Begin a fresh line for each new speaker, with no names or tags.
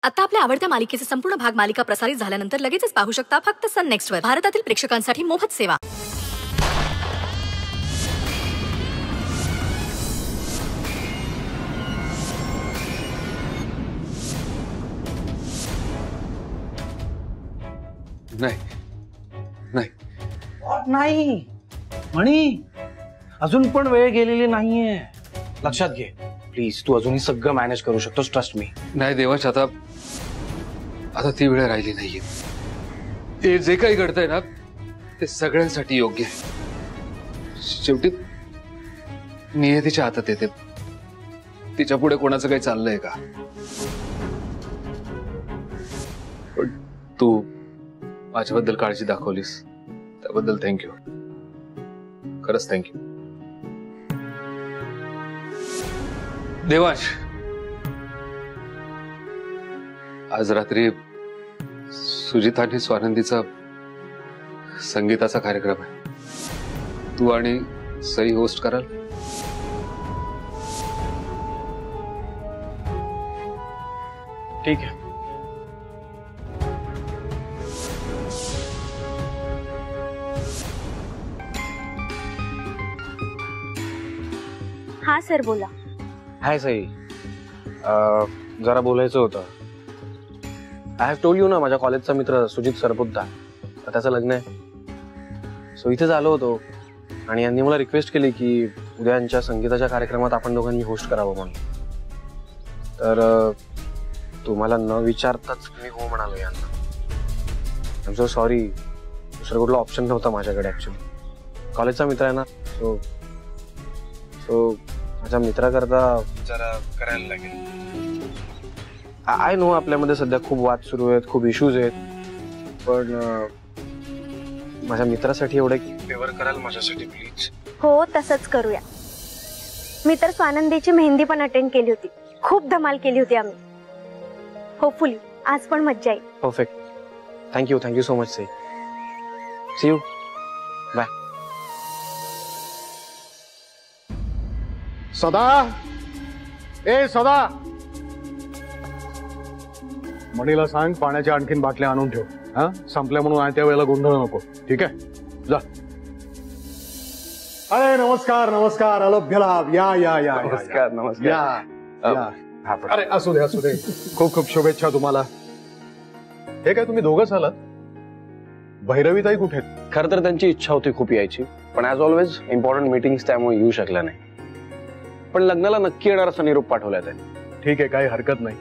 आता आपल्या आवडत्या मालिकेचे संपूर्ण भाग मालिका प्रसारित झाल्यानंतर लगेचच पाहू शकता फक्त सन नेक्स्ट वर. भारतातील प्रेक्षकांसाठी मोफत सेवा.
नाही नाही
नाही म्हणी अजून पण वेळ गेलेली नाहीये. लक्षात घे प्लीज. तू अजूनही सगळं मॅनेज करू शकतोस. Trust me.
नाही देवांश, आता ती वेळ राहिली नाहीये. ते जे काही घडतंय ना ते सगळ्यांसाठी योग्य आहे. शेवटी नियतीच्या हातात येते. तिच्या पुढे कोणाचं काही चाललंय का? पण तू माझ्याबद्दल काळजी दाखवलीस त्याबद्दल थँक्यू. खरंच थँक्यू. देवांश, आज रात्री सुजित आणि स्वानंदीचा संगीताचा कार्यक्रम आहे. तू आणि सई होस्ट कराल?
ठीक आहे.
हाँ सर बोला.
हाय सई. जरा बोलायचं होतं. आय हॅव टोल्ड यू ना, माझ्या कॉलेजचा मित्र सुजित सरपुत्ता, त्याचं लग्न आहे. सो इथेच आलो होतो आणि यांनी मला रिक्वेस्ट केली की उद्यांच्या संगीताच्या कार्यक्रमात आपण दोघांनी होस्ट करावं म्हणून. तर तुम्हाला न विचारताच मी हो म्हणालो यांना. I am so sorry. दुसरा कुठला ऑप्शन नव्हता माझ्याकडे ऍक्च्युली. कॉलेजचा मित्र आहे ना, सो माझ्या मित्राकरता जरा करायला लागेल. आय नो आपल्यामध्ये सध्या खूप वाद सुरू आहेत, खूप इश्यूज आहेत, पण माझ्या मित्रासाठी एवढं फेवर कराल माझ्यासाठी प्लीज.
हो तसंच करूया. मी तर स्वानंदीची मेहंदी पण अटेंड केली होती. खूप धमाल केली होती आम्ही. होपफुली आज पण मज्जा येईल.
Perfect. Thank you so much Sai. See you. Bye.
Sada, ए सदा, मणीला सांग पाण्याच्या आणखीन बाटल्या आणून ठेव. हा, संपल्या म्हणून आहे त्या वेळेला गोंधळ नको. ठीक आहे, जा. अरे नमस्कार नमस्कार. अलोभ्य लाभ. या या या.
नमस्कार नमस्कार.
या. अरे असू दे. खूप खूप शुभेच्छा तुम्हाला. हे काय तुम्ही दोघंच आलात? भैरवीताई कुठे आहेत?
खरं तर त्यांची इच्छा होती खूप यायची, पण ऍज ऑलवेज इम्पॉर्टंट मीटिंग्स त्यामुळे येऊ शकल्या नाही. पण लग्नाला नक्की येणार असा निरोप पाठवलाय त्यांनी.
ठीक आहे, काही हरकत नाही.